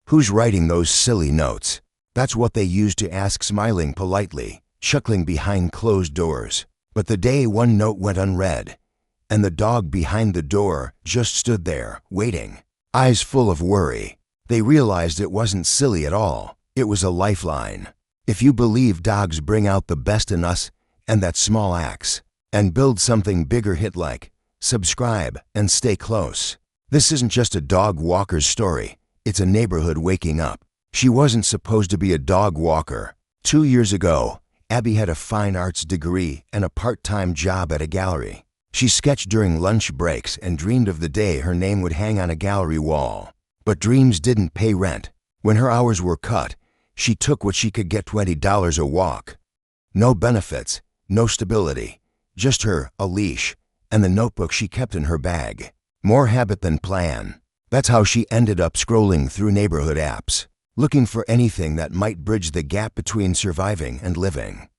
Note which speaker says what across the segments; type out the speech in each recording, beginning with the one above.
Speaker 1: Who's writing those silly notes? That's what they used to ask, smiling politely, chuckling behind closed doors. But the day one note went unread, and the dog behind the door just stood there, waiting, eyes full of worry, they realized it wasn't silly at all. It was a lifeline. If you believe dogs bring out the best in us and that small acts, and build something bigger, hit like, subscribe, and stay close. This isn't just a dog walker's story. It's a neighborhood waking up. She wasn't supposed to be a dog walker. 2 years ago, Abby had a fine arts degree and a part-time job at a gallery. She sketched during lunch breaks and dreamed of the day her name would hang on a gallery wall. But dreams didn't pay rent. When her hours were cut, she took what she could get, $20 a walk. No benefits, no stability, just her, a leash, and the notebook she kept in her bag. More habit than plan. That's how she ended up scrolling through neighborhood apps, looking for anything that might bridge the gap between surviving and living.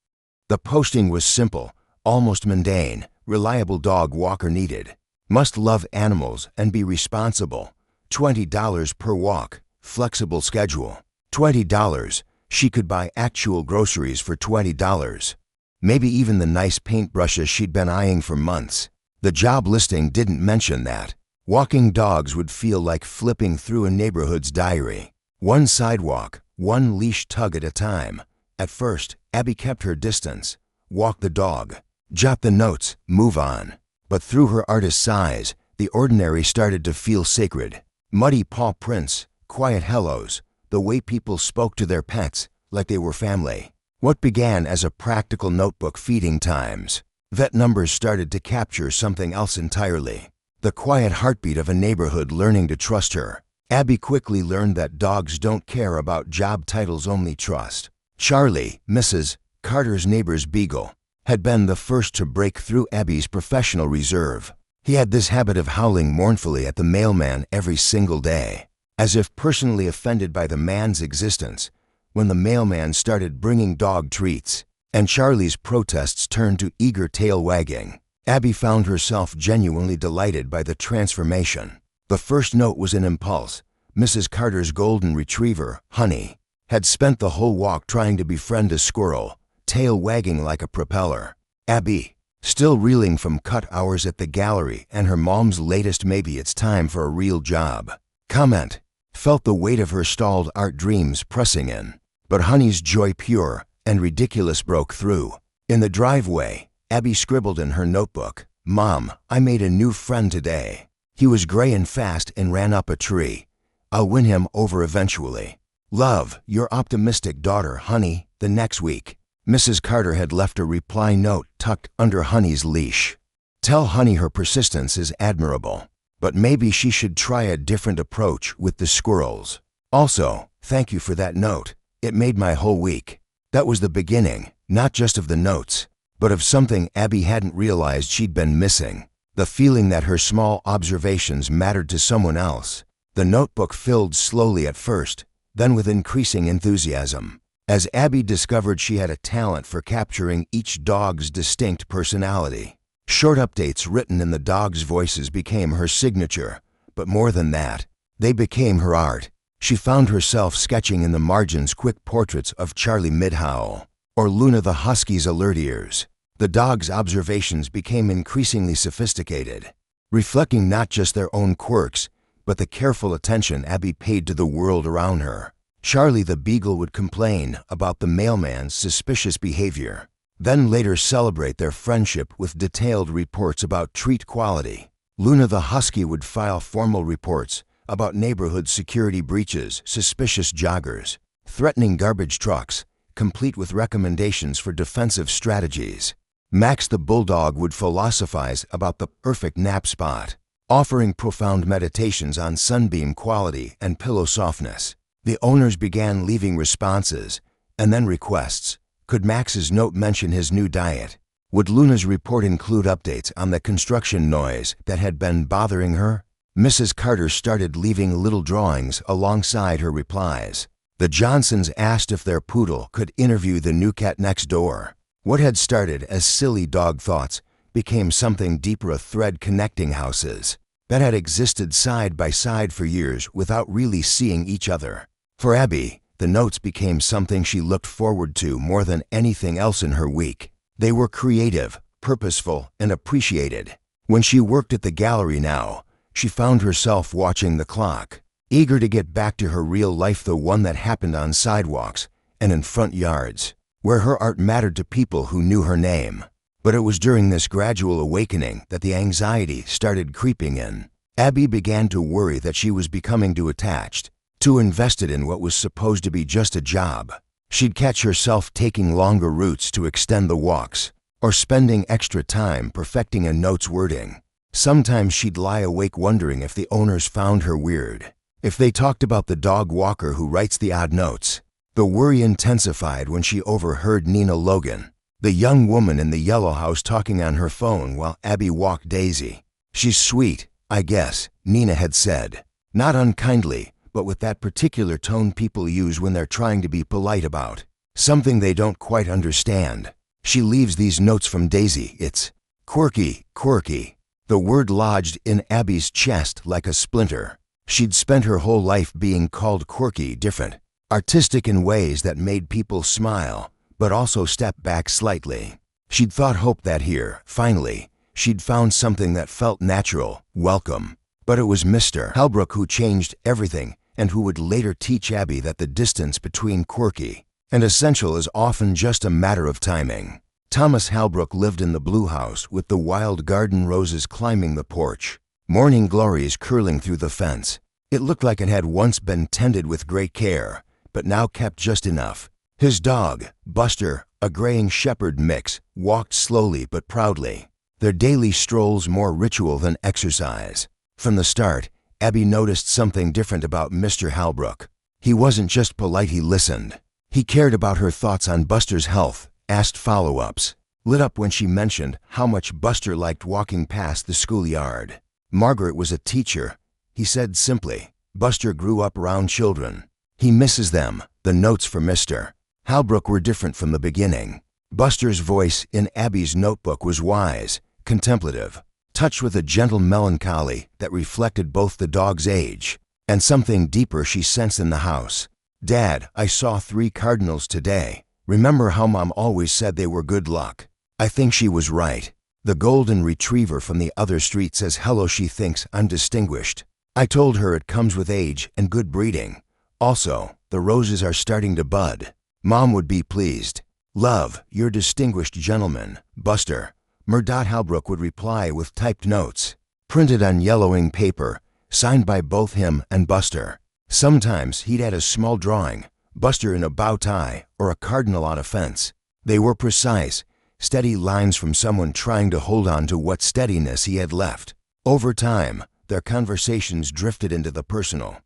Speaker 1: The posting was simple, almost mundane. Reliable dog walker needed. Must love animals and be responsible. $20 per walk. Flexible schedule. $20. She could buy actual groceries for $20. Maybe even the nice paintbrushes she'd been eyeing for months. The job listing didn't mention that. Walking dogs would feel like flipping through a neighborhood's diary. One sidewalk, one leash tug at a time. At first, Abby kept her distance. Walk the dog. Jot the notes, move on. But through her artist's eyes, the ordinary started to feel sacred. Muddy paw prints, quiet hellos, the way people spoke to their pets like they were family. What began as a practical notebook, feeding times. Vet numbers started to capture something else entirely. The quiet heartbeat of a neighborhood learning to trust her. Abby quickly learned that dogs don't care about job titles, only trust. Charlie, Mrs. Carter's neighbor's beagle, had been the first to break through Abby's professional reserve. He had this habit of howling mournfully at the mailman every single day, as if personally offended by the man's existence. When the mailman started bringing dog treats, and Charlie's protests turned to eager tail wagging, Abby found herself genuinely delighted by the transformation. The first note was an impulse. Mrs. Carter's golden retriever, Honey, had spent the whole walk trying to befriend a squirrel, tail wagging like a propeller. Abby, still reeling from cut hours at the gallery and her mom's latest "maybe it's time for a real job" comment, felt the weight of her stalled art dreams pressing in. But Honey's joy, pure and ridiculous, broke through. In the driveway, Abby scribbled in her notebook, "Mom, I made a new friend today. He was gray and fast and ran up a tree. I'll win him over eventually. Love, your optimistic daughter, Honey." The next week, Mrs. Carter had left a reply note tucked under Honey's leash. "Tell Honey her persistence is admirable, but maybe she should try a different approach with the squirrels. Also, thank you for that note. It made my whole week." That was the beginning, not just of the notes, but of something Abby hadn't realized she'd been missing. The feeling that her small observations mattered to someone else. The notebook filled slowly at first, then with increasing enthusiasm, as Abby discovered she had a talent for capturing each dog's distinct personality. Short updates written in the dog's voices became her signature, but more than that, they became her art. She found herself sketching in the margins quick portraits of Charlie Midhowl or Luna the husky's alert ears. The dog's observations became increasingly sophisticated, reflecting not just their own quirks, but the careful attention Abby paid to the world around her. Charlie the beagle would complain about the mailman's suspicious behavior, then later celebrate their friendship with detailed reports about treat quality. Luna the husky would file formal reports about neighborhood security breaches, suspicious joggers, threatening garbage trucks, complete with recommendations for defensive strategies. Max the bulldog would philosophize about the perfect nap spot, offering profound meditations on sunbeam quality and pillow softness. The owners began leaving responses, and then requests. Could Max's note mention his new diet? Would Luna's report include updates on the construction noise that had been bothering her? Mrs. Carter started leaving little drawings alongside her replies. The Johnsons asked if their poodle could interview the new cat next door. What had started as silly dog thoughts became something deeper, a thread connecting houses that had existed side by side for years without really seeing each other. For Abby, the notes became something she looked forward to more than anything else in her week. They were creative, purposeful, and appreciated. When she worked at the gallery now, she found herself watching the clock, eager to get back to her real life, the one that happened on sidewalks and in front yards, where her art mattered to people who knew her name. But it was during this gradual awakening that the anxiety started creeping in. Abby began to worry that she was becoming too attached, too invested in what was supposed to be just a job. She'd catch herself taking longer routes to extend the walks, or spending extra time perfecting a note's wording. Sometimes she'd lie awake wondering if the owners found her weird, if they talked about the dog walker who writes the odd notes. The worry intensified when she overheard Nina Logan, the young woman in the yellow house, talking on her phone while Abby walked Daisy. "She's sweet, I guess," Nina had said, not unkindly, but with that particular tone people use when they're trying to be polite about something they don't quite understand. "She leaves these notes from Daisy. It's quirky, quirky." The word lodged in Abby's chest like a splinter. She'd spent her whole life being called quirky, different, artistic in ways that made people smile, but also step back slightly. She'd thought hope that here, finally, she'd found something that felt natural, welcome. But it was Mr. Halbrook who changed everything, and who would later teach Abby that the distance between quirky and essential is often just a matter of timing. Thomas Halbrook lived in the blue house with the wild garden roses climbing the porch, morning glories curling through the fence. It looked like it had once been tended with great care, but now kept just enough. His dog, Buster, a graying shepherd mix, walked slowly but proudly, their daily strolls more ritual than exercise. From the start, Abby noticed something different about Mr. Halbrook. He wasn't just polite, he listened. He cared about her thoughts on Buster's health, asked follow-ups, lit up when she mentioned how much Buster liked walking past the schoolyard. Margaret was a teacher, he said simply. Buster grew up around children. He misses them. The notes for Mr. Halbrook were different from the beginning. Buster's voice in Abby's notebook was wise, contemplative, touched with a gentle melancholy that reflected both the dog's age and something deeper she sensed in the house. "Dad, I saw 3 cardinals today. Remember how Mom always said they were good luck? I think she was right. The golden retriever from the other street says hello. She thinks I'm distinguished. I told her it comes with age and good breeding. Also, the roses are starting to bud. Mom would be pleased. Love, your distinguished gentleman, Buster." Murdoch Halbrook would reply with typed notes, printed on yellowing paper, signed by both him and Buster. Sometimes he'd add a small drawing, Buster in a bow tie or a cardinal on a fence. They were precise, steady lines from someone trying to hold on to what steadiness he had left. Over time, their conversations drifted into the personal.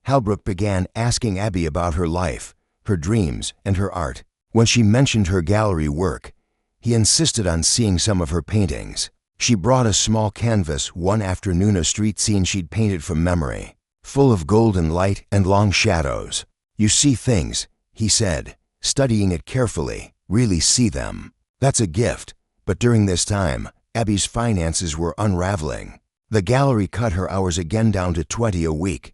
Speaker 1: Halbrook began asking Abby about her life, her dreams, and her art. When she mentioned her gallery work, he insisted on seeing some of her paintings. She brought a small canvas one afternoon, a street scene she'd painted from memory, full of golden light and long shadows. "You see things," he said, studying it carefully, "really see them. That's a gift." But during this time, Abby's finances were unraveling. The gallery cut her hours again down to 20 a week.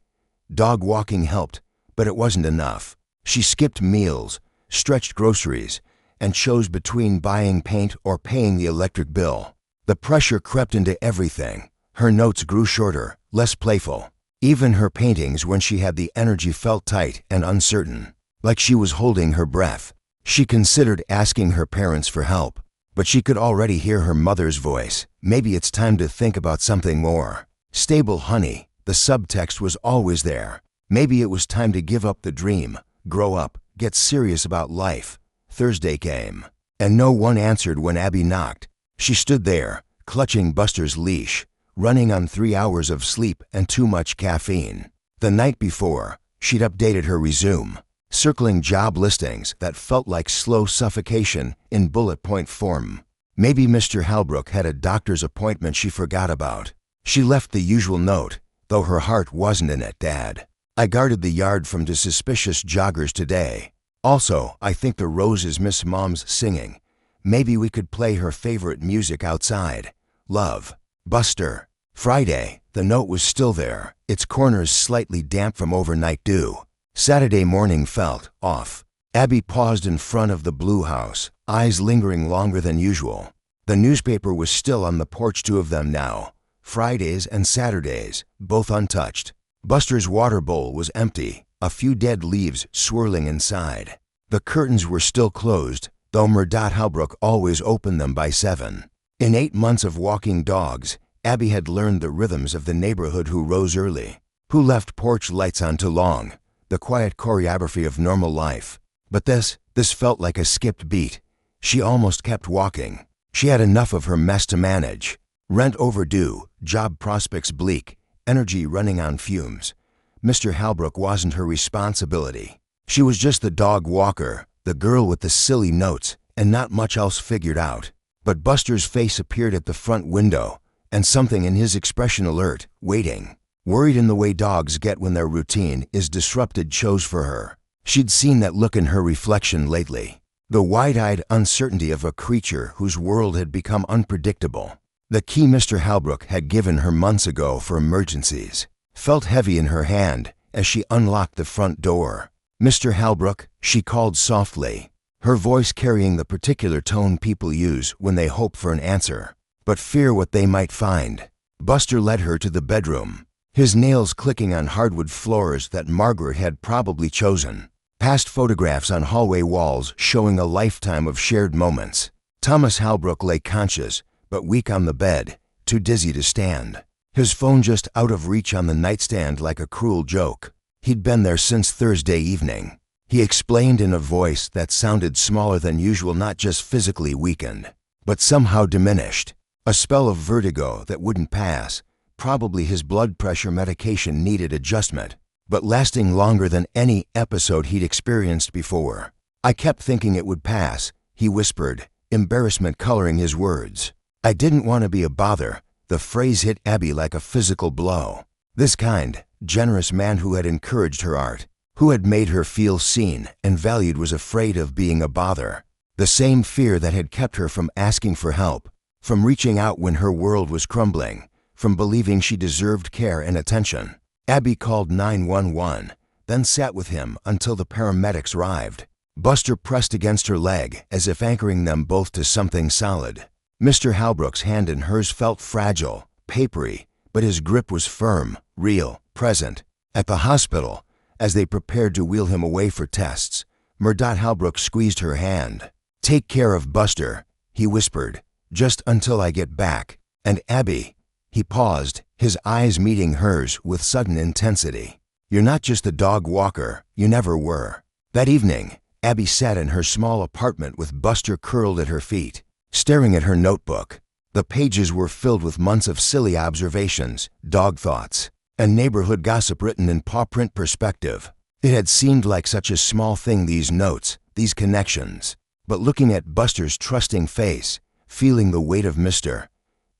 Speaker 1: Dog walking helped, but it wasn't enough. She skipped meals, stretched groceries, and chose between buying paint or paying the electric bill. The pressure crept into everything. Her notes grew shorter, less playful. Even her paintings, when she had the energy, felt tight and uncertain, like she was holding her breath. She considered asking her parents for help, but she could already hear her mother's voice. "Maybe it's time to think about something more stable, honey." The subtext was always there. Maybe it was time to give up the dream, grow up, get serious about life. Thursday came, and no one answered when Abby knocked. She stood there, clutching Buster's leash, running on 3 hours of sleep and too much caffeine. The night before, she'd updated her resume, circling job listings that felt like slow suffocation in bullet point form. Maybe Mr. Halbrook had a doctor's appointment she forgot about. She left the usual note, though her heart wasn't in it. "Dad, I guarded the yard from the suspicious joggers today. Also, I think the roses miss Mom's singing. Maybe we could play her favorite music outside. Love, Buster." Friday, the note was still there, its corners slightly damp from overnight dew. Saturday morning felt off. Abby paused in front of the blue house, eyes lingering longer than usual. The newspaper was still on the porch, two of them now, Fridays and Saturdays, both untouched. Buster's water bowl was empty, a few dead leaves swirling inside. The curtains were still closed, though Murdat Halbrook always opened them by 7. In 8 months of walking dogs, Abby had learned the rhythms of the neighborhood: who rose early, who left porch lights on too long, the quiet choreography of normal life. But this felt like a skipped beat. She almost kept walking. She had enough of her mess to manage. Rent overdue, job prospects bleak, energy running on fumes. Mr. Halbrook wasn't her responsibility. She was just the dog walker, the girl with the silly notes, and not much else figured out. But Buster's face appeared at the front window, and something in his expression, alert, waiting, worried in the way dogs get when their routine is disrupted, chose for her. She'd seen that look in her reflection lately. The wide-eyed uncertainty of a creature whose world had become unpredictable. The key Mr. Halbrook had given her months ago for emergencies felt heavy in her hand as she unlocked the front door. "Mr. Halbrook," she called softly, her voice carrying the particular tone people use when they hope for an answer, but fear what they might find. Buster led her to the bedroom, his nails clicking on hardwood floors that Margaret had probably chosen, past photographs on hallway walls showing a lifetime of shared moments. Thomas Halbrook lay conscious, but weak on the bed, too dizzy to stand. His phone just out of reach on the nightstand like a cruel joke. He'd been there since Thursday evening. He explained in a voice that sounded smaller than usual, not just physically weakened, but somehow diminished. A spell of vertigo that wouldn't pass. Probably his blood pressure medication needed adjustment, but lasting longer than any episode he'd experienced before. "I kept thinking it would pass," he whispered, embarrassment coloring his words. "I didn't want to be a bother." The phrase hit Abby like a physical blow. This kind, generous man who had encouraged her art, who had made her feel seen and valued, was afraid of being a bother. The same fear that had kept her from asking for help, from reaching out when her world was crumbling, from believing she deserved care and attention. Abby called 911, then sat with him until the paramedics arrived. Buster pressed against her leg as if anchoring them both to something solid. Mr. Halbrook's hand in hers felt fragile, papery, but his grip was firm, real, present. At the hospital, as they prepared to wheel him away for tests, Murdat Halbrook squeezed her hand. "Take care of Buster," he whispered, "just until I get back. And Abby," he paused, his eyes meeting hers with sudden intensity, "you're not just a dog walker, you never were." That evening, Abby sat in her small apartment with Buster curled at her feet, staring at her notebook. The pages were filled with months of silly observations, dog thoughts, and neighborhood gossip written in paw print perspective. It had seemed like such a small thing, these notes, these connections. But looking at Buster's trusting face, feeling the weight of Mr.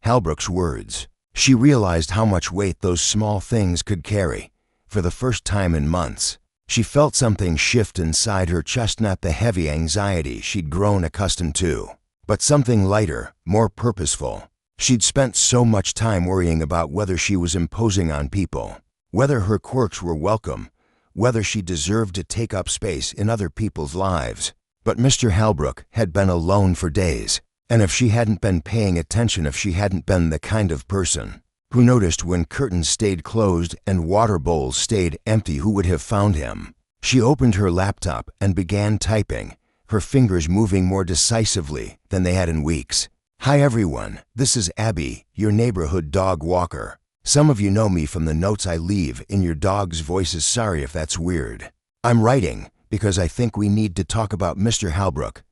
Speaker 1: Halbrook's words, she realized how much weight those small things could carry. For the first time in months, she felt something shift inside her chest, not the heavy anxiety she'd grown accustomed to, but something lighter, more purposeful. She'd spent so much time worrying about whether she was imposing on people, whether her quirks were welcome, whether she deserved to take up space in other people's lives. But Mr. Halbrook had been alone for days, and if she hadn't been paying attention, if she hadn't been the kind of person who noticed when curtains stayed closed and water bowls stayed empty, who would have found him? She opened her laptop and began typing, her fingers moving more decisively than they had in weeks. "Hi everyone, this is Abby, your neighborhood dog walker. Some of you know me from the notes I leave in your dog's voices. Sorry if that's weird. I'm writing because I think we need to talk about Mr. Halbrook."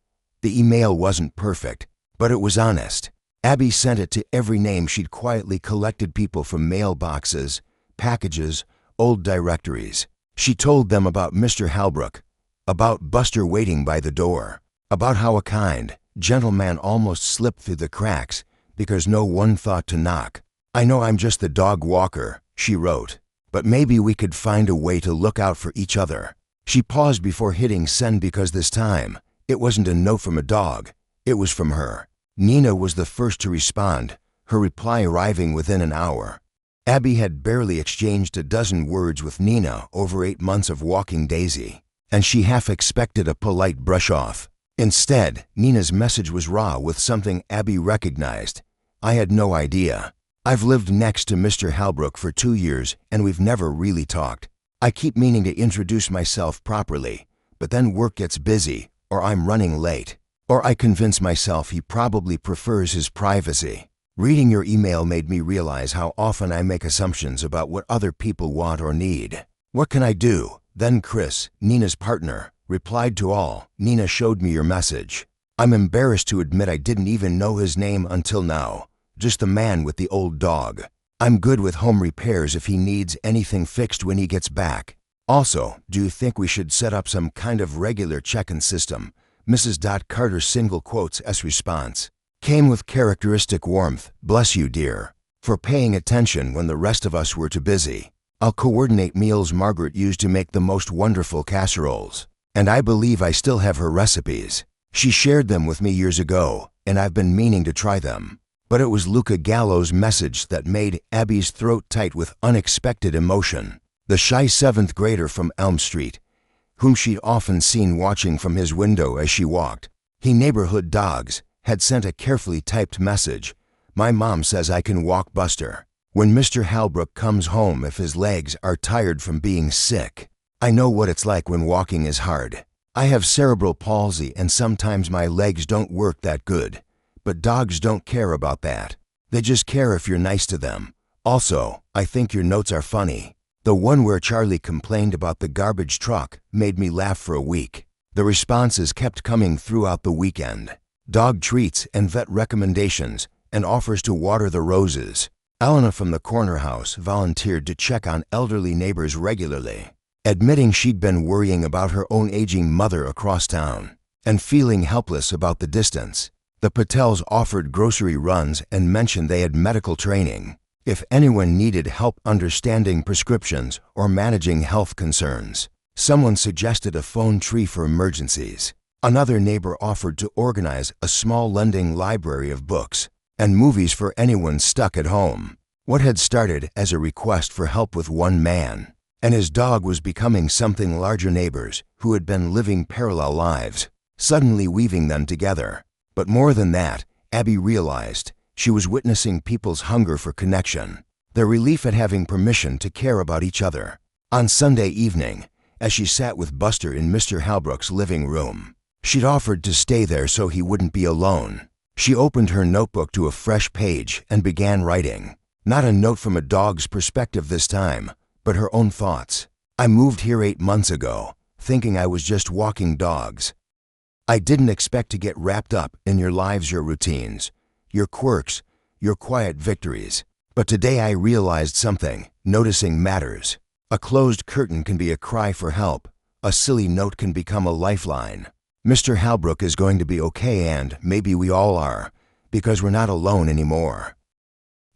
Speaker 1: The email wasn't perfect, but it was honest. Abby sent it to every name she'd quietly collected, people from mailboxes, packages, old directories. She told them about Mr. Halbrook, about Buster waiting by the door, about how a kind, gentle man almost slipped through the cracks because no one thought to knock. "I know I'm just the dog walker," she wrote, "but maybe we could find a way to look out for each other." She paused before hitting send because this time, it wasn't a note from a dog, it was from her. Nina was the first to respond, her reply arriving within an hour. Abby had barely exchanged a dozen words with Nina over 8 months of walking Daisy, and she half expected a polite brush-off. Instead, Nina's message was raw with something Abby recognized. I had no idea. I've lived next to Mr. Halbrook for 2 years, and we've never really talked. I keep meaning to introduce myself properly, but then work gets busy, or I'm running late, or I convince myself he probably prefers his privacy. Reading your email made me realize how often I make assumptions about what other people want or need. What can I do? Then Chris, Nina's partner, replied to all. Nina showed me your message. I'm embarrassed to admit I didn't even know his name until now. Just the man with the old dog. I'm good with home repairs if he needs anything fixed when he gets back. Also, do you think we should set up some kind of regular check-in system? Mrs. Carter's single quotes S response came with characteristic warmth. Bless you, dear, for paying attention when the rest of us were too busy. I'll coordinate meals Margaret used to make the most wonderful casseroles, and I believe I still have her recipes. She shared them with me years ago, and I've been meaning to try them. But it was Luca Gallo's message that made Abby's throat tight with unexpected emotion. The shy 7th grader from Elm Street, whom she'd often seen watching from his window as she walked. He neighborhood dogs had sent a carefully typed message. My mom says I can walk Buster when Mr. Halbrook comes home if his legs are tired from being sick. I know what it's like when walking is hard. I have cerebral palsy and sometimes my legs don't work that good. But dogs don't care about that. They just care if you're nice to them. Also, I think your notes are funny. The one where Charlie complained about the garbage truck made me laugh for a week. The responses kept coming throughout the weekend. Dog treats and vet recommendations and offers to water the roses. Elena from the corner house volunteered to check on elderly neighbors regularly, admitting she'd been worrying about her own aging mother across town and feeling helpless about the distance. The Patels offered grocery runs and mentioned they had medical training if anyone needed help understanding prescriptions or managing health concerns. Someone suggested a phone tree for emergencies. Another neighbor offered to organize a small lending library of books and movies for anyone stuck at home. What had started as a request for help with one man and his dog was becoming something larger. Neighbors who had been living parallel lives, suddenly weaving them together. But more than that, Abby realized she was witnessing people's hunger for connection, their relief at having permission to care about each other. On Sunday evening, as she sat with Buster in Mr. Halbrook's living room, she'd offered to stay there so he wouldn't be alone. She opened her notebook to a fresh page and began writing. Not a note from a dog's perspective this time, but her own thoughts. I moved here 8 months ago, thinking I was just walking dogs. I didn't expect to get wrapped up in your lives, your routines, your quirks, your quiet victories. But today I realized something. Noticing matters. A closed curtain can be a cry for help. A silly note can become a lifeline. Mr. Halbrook is going to be okay, and maybe we all are, because we're not alone anymore.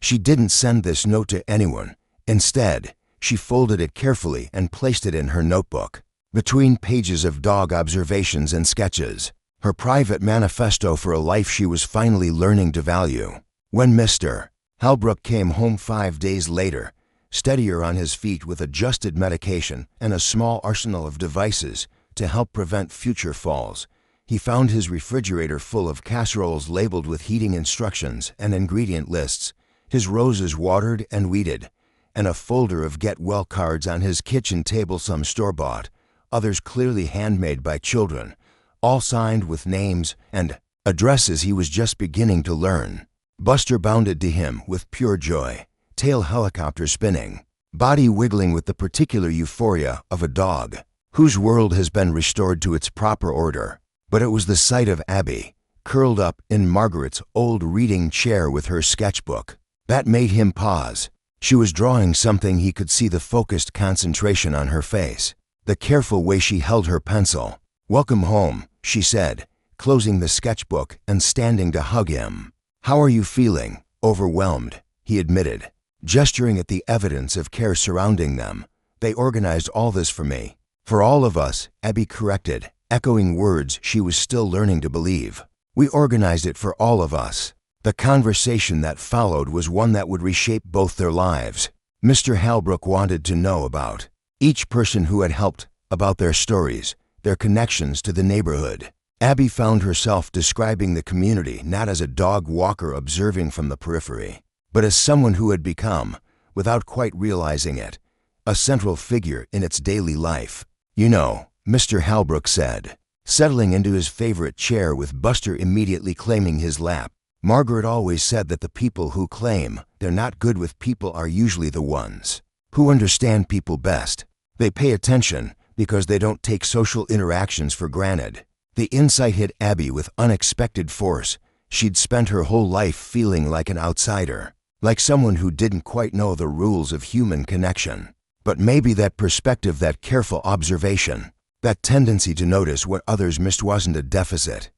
Speaker 1: She didn't send this note to anyone. Instead, she folded it carefully and placed it in her notebook, between pages of dog observations and sketches, her private manifesto for a life she was finally learning to value. When Mr. Halbrook came home 5 days later, steadier on his feet with adjusted medication and a small arsenal of devices to help prevent future falls, he found his refrigerator full of casseroles labeled with heating instructions and ingredient lists, his roses watered and weeded, and a folder of get well cards on his kitchen table, some store-bought, others clearly handmade by children, all signed with names and addresses he was just beginning to learn. Buster bounded to him with pure joy, tail helicopter spinning, body wiggling with the particular euphoria of a dog whose world has been restored to its proper order. But it was the sight of Abby, curled up in Margaret's old reading chair with her sketchbook, that made him pause. She was drawing something. He could see the focused concentration on her face, the careful way she held her pencil. "Welcome home," she said, closing the sketchbook and standing to hug him. "How are you feeling?" "Overwhelmed," he admitted, gesturing at the evidence of care surrounding them. "They organized all this for me." "For all of us," Abby corrected, echoing words she was still learning to believe. "We organized it for all of us." The conversation that followed was one that would reshape both their lives. Mr. Halbrook wanted to know about each person who had helped, about their stories, their connections to the neighborhood. Abby found herself describing the community not as a dog walker observing from the periphery, but as someone who had become, without quite realizing it, a central figure in its daily life. "You know," Mr. Halbrook said, settling into his favorite chair with Buster immediately claiming his lap. "Margaret always said that the people who claim they're not good with people are usually the ones who understand people best. They pay attention because they don't take social interactions for granted." The insight hit Abby with unexpected force. She'd spent her whole life feeling like an outsider, like someone who didn't quite know the rules of human connection. But maybe that perspective, that careful observation, that tendency to notice what others missed wasn't a deficit.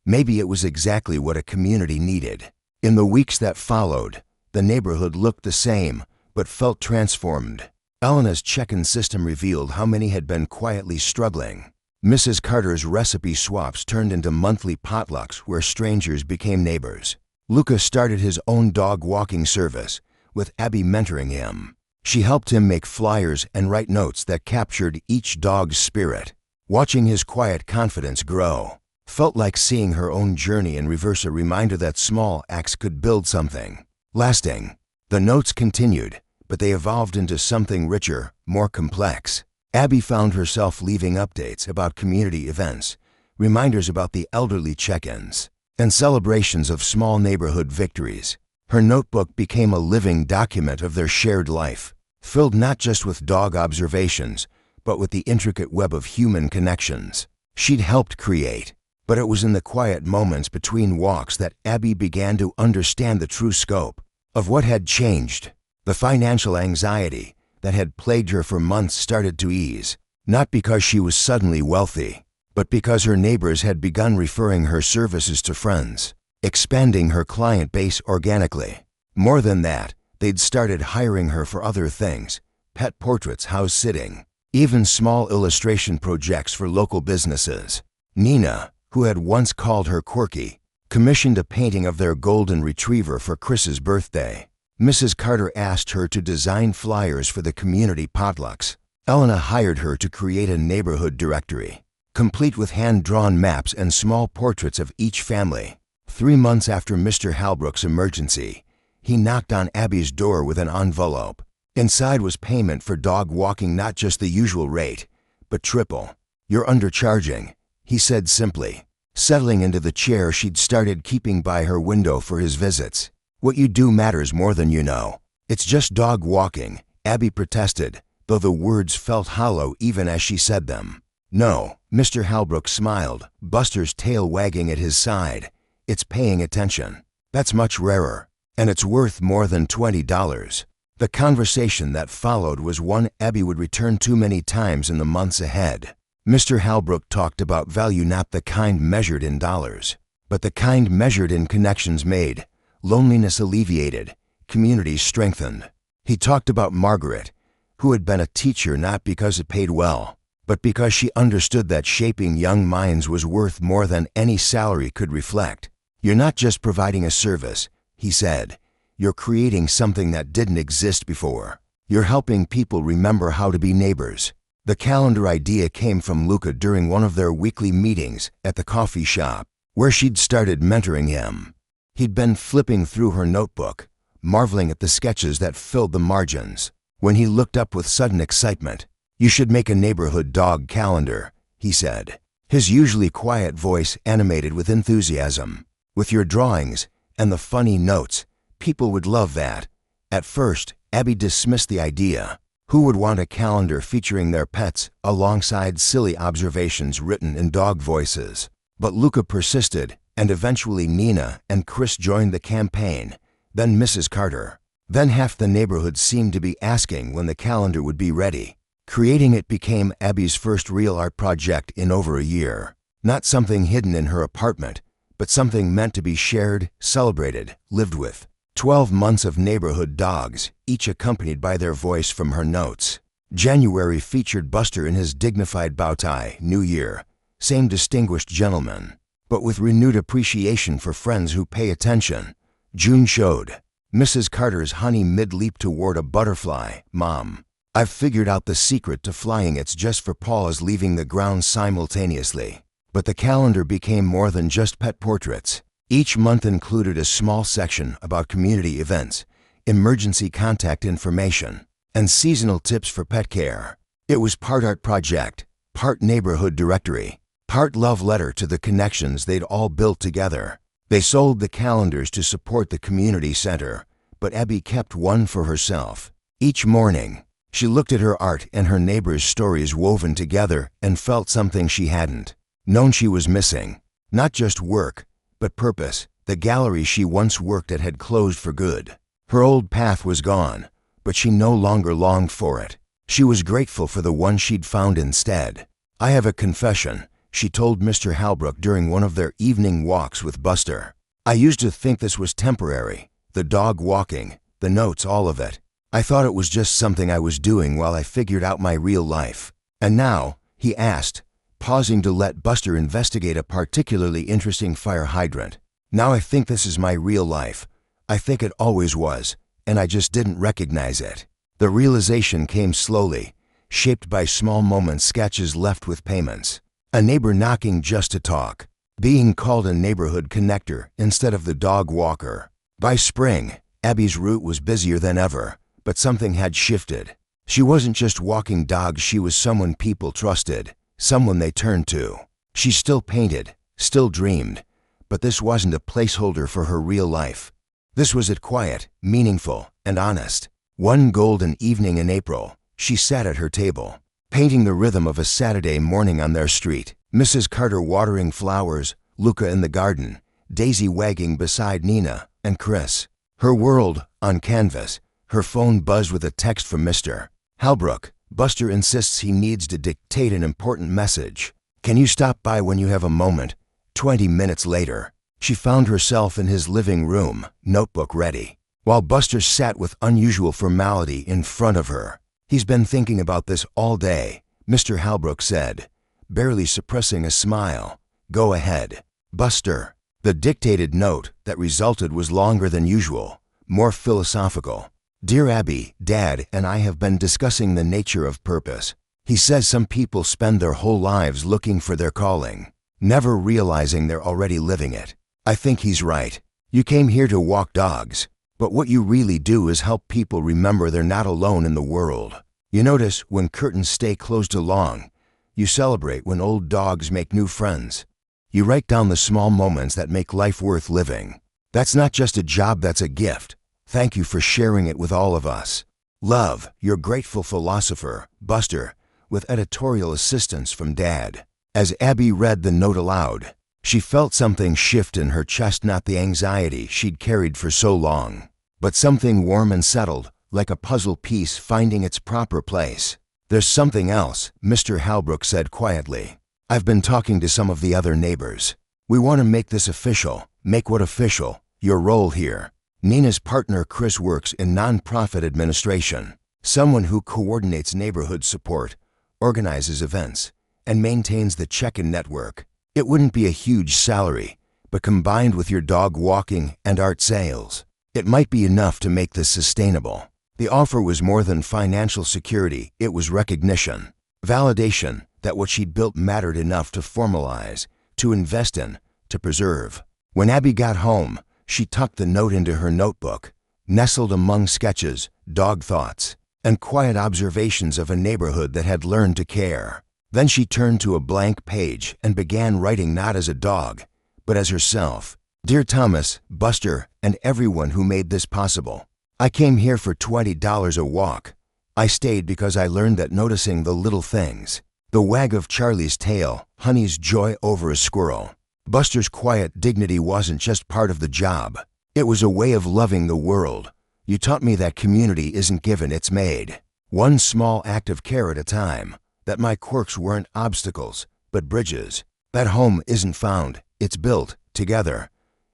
Speaker 1: Maybe it was exactly what a community needed. In the weeks that followed, the neighborhood looked the same, but felt transformed. Elena's check-in system revealed how many had been quietly struggling. Mrs. Carter's recipe swaps turned into monthly potlucks where strangers became neighbors. Luca started his own dog walking service, with Abby mentoring him. She helped him make flyers and write notes that captured each dog's spirit. Watching his quiet confidence grow felt like seeing her own journey in reverse, a reminder that small acts could build something lasting. The notes continued, but they evolved into something richer, more complex. Abby found herself leaving updates about community events, reminders about the elderly check-ins, and celebrations of small neighborhood victories. Her notebook became a living document of their shared life, filled not just with dog observations, but with the intricate web of human connections she'd helped create. But it was in the quiet moments between walks that Abby began to understand the true scope of what had changed. The financial anxiety that had plagued her for months started to ease, not because she was suddenly wealthy, but because her neighbors had begun referring her services to friends, expanding her client base organically. More than that, they'd started hiring her for other things: pet portraits, house sitting, even small illustration projects for local businesses. Nina, who had once called her quirky, commissioned a painting of their golden retriever for Chris's birthday. Mrs. Carter asked her to design flyers for the community potlucks. Elena hired her to create a neighborhood directory, complete with hand-drawn maps and small portraits of each family. 3 months after Mr. Halbrook's emergency, he knocked on Abby's door with an envelope. Inside was payment for dog walking, not just the usual rate, but triple. "You're undercharging," he said simply, settling into the chair she'd started keeping by her window for his visits. "What you do matters more than you know." "It's just dog walking," Abby protested, though the words felt hollow even as she said them. "No," Mr. Halbrook smiled, Buster's tail wagging at his side. "It's paying attention. That's much rarer, and it's worth more than $20. The conversation that followed was one Abby would return to many times in the months ahead. Mr. Halbrook talked about value, not the kind measured in dollars, but the kind measured in connections made, loneliness alleviated, communities strengthened. He talked about Margaret, who had been a teacher not because it paid well, but because she understood that shaping young minds was worth more than any salary could reflect. "You're not just providing a service," he said. "You're creating something that didn't exist before. You're helping people remember how to be neighbors." The calendar idea came from Luca during one of their weekly meetings at the coffee shop, where she'd started mentoring him. He'd been flipping through her notebook, marveling at the sketches that filled the margins, when he looked up with sudden excitement. "You should make a neighborhood dog calendar," he said, his usually quiet voice animated with enthusiasm. "With your drawings and the funny notes, people would love that." At first, Abby dismissed the idea. Who would want a calendar featuring their pets alongside silly observations written in dog voices? But Luca persisted, and eventually Nina and Chris joined the campaign, then Mrs. Carter. Then half the neighborhood seemed to be asking when the calendar would be ready. Creating it became Abby's first real art project in over a year. Not something hidden in her apartment, but something meant to be shared, celebrated, lived with. 12 months of neighborhood dogs, each accompanied by their voice from her notes. January featured Buster in his dignified bow tie. New Year, same distinguished gentleman, but with renewed appreciation for friends who pay attention. June showed Mrs. Carter's honey mid-leap toward a butterfly. Mom, I've figured out the secret to flying. It's just for paws leaving the ground simultaneously. But the calendar became more than just pet portraits. Each month included a small section about community events, emergency contact information, and seasonal tips for pet care. It was part art project, part neighborhood directory, part love letter to the connections they'd all built together. They sold the calendars to support the community center, but Abby kept one for herself. Each morning, she looked at her art and her neighbors' stories woven together and felt something she hadn't known she was missing. Not just work, but purpose. The gallery she once worked at had closed for good. Her old path was gone, but she no longer longed for it. She was grateful for the one she'd found instead. I have a confession, she told Mr. Halbrook during one of their evening walks with Buster. I used to think this was temporary. The dog walking, the notes, all of it. I thought it was just something I was doing while I figured out my real life. And now, he asked, pausing to let Buster investigate a particularly interesting fire hydrant. Now I think this is my real life. I think it always was, and I just didn't recognize it. The realization came slowly, shaped by small moments, sketches left with payments. A neighbor knocking just to talk. Being called a neighborhood connector instead of the dog walker. By spring, Abby's route was busier than ever, but something had shifted. She wasn't just walking dogs, she was someone people trusted, someone they turned to. She still painted, still dreamed, but this wasn't a placeholder for her real life. This was it, quiet, meaningful, and honest. One golden evening in April, she sat at her table, painting the rhythm of a Saturday morning on their street. Mrs. Carter watering flowers, Luca in the garden, Daisy wagging beside Nina and Chris. Her world on canvas. Her phone buzzed with a text from Mr. Halbrook. Buster insists he needs to dictate an important message. Can you stop by when you have a moment? 20 minutes later, she found herself in his living room, notebook ready, while Buster sat with unusual formality in front of her. He's been thinking about this all day, Mr. Halbrook said, barely suppressing a smile. Go ahead, Buster. The dictated note that resulted was longer than usual, more philosophical. Dear Abby, Dad and I have been discussing the nature of purpose. He says some people spend their whole lives looking for their calling, never realizing they're already living it. I think he's right. You came here to walk dogs, but what you really do is help people remember they're not alone in the world. You notice when curtains stay closed too long. You celebrate when old dogs make new friends. You write down the small moments that make life worth living. That's not just a job, that's a gift. Thank you for sharing it with all of us. Love, your grateful philosopher, Buster, with editorial assistance from Dad. As Abby read the note aloud, she felt something shift in her chest, not the anxiety she'd carried for so long, but something warm and settled, like a puzzle piece finding its proper place. There's something else, Mr. Halbrook said quietly. I've been talking to some of the other neighbors. We want to make this official. Make what official? Your role here. Nina's partner Chris works in nonprofit administration, someone who coordinates neighborhood support, organizes events, and maintains the check-in network. It wouldn't be a huge salary, but combined with your dog walking and art sales, it might be enough to make this sustainable. The offer was more than financial security, it was recognition, validation that what she'd built mattered enough to formalize, to invest in, to preserve. When Abby got home, she tucked the note into her notebook, nestled among sketches, dog thoughts, and quiet observations of a neighborhood that had learned to care. Then she turned to a blank page and began writing, not as a dog, but as herself. Dear Thomas, Buster, and everyone who made this possible. I came here for $20 a walk. I stayed because I learned that noticing the little things, the wag of Charlie's tail, Honey's joy over a squirrel, Buster's quiet dignity wasn't just part of the job. It was a way of loving the world. You taught me that community isn't given, it's made. One small act of care at a time. That my quirks weren't obstacles, but bridges. That home isn't found, it's built, together.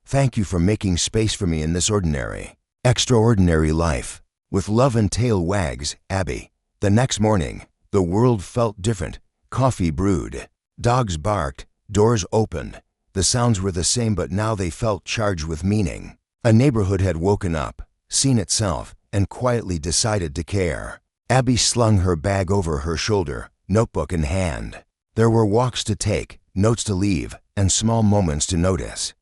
Speaker 1: Thank you for making space for me in this ordinary, extraordinary life. With love and tail wags, Abby. The next morning, the world felt different. Coffee brewed. Dogs barked. Doors opened. The sounds were the same, but now they felt charged with meaning. A neighborhood had woken up, seen itself, and quietly decided to care. Abby slung her bag over her shoulder, notebook in hand. There were walks to take, notes to leave, and small moments to notice.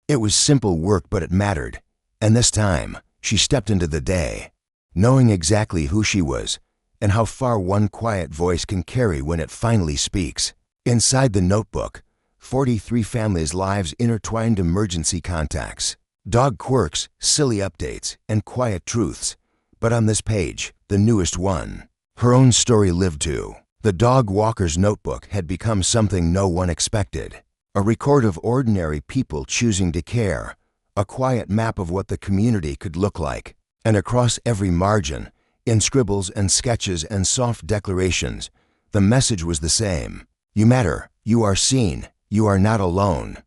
Speaker 1: It was simple work, but it mattered. And this time, she stepped into the day, knowing exactly who she was and how far one quiet voice can carry when it finally speaks. Inside the notebook, 43 families' lives intertwined, emergency contacts, dog quirks, silly updates, and quiet truths. But on this page, the newest one, her own story lived too. The dog walker's notebook had become something no one expected. A record of ordinary people choosing to care, a quiet map of what the community could look like. And across every margin, in scribbles and sketches and soft declarations, the message was the same. You matter, you are seen, you are not alone.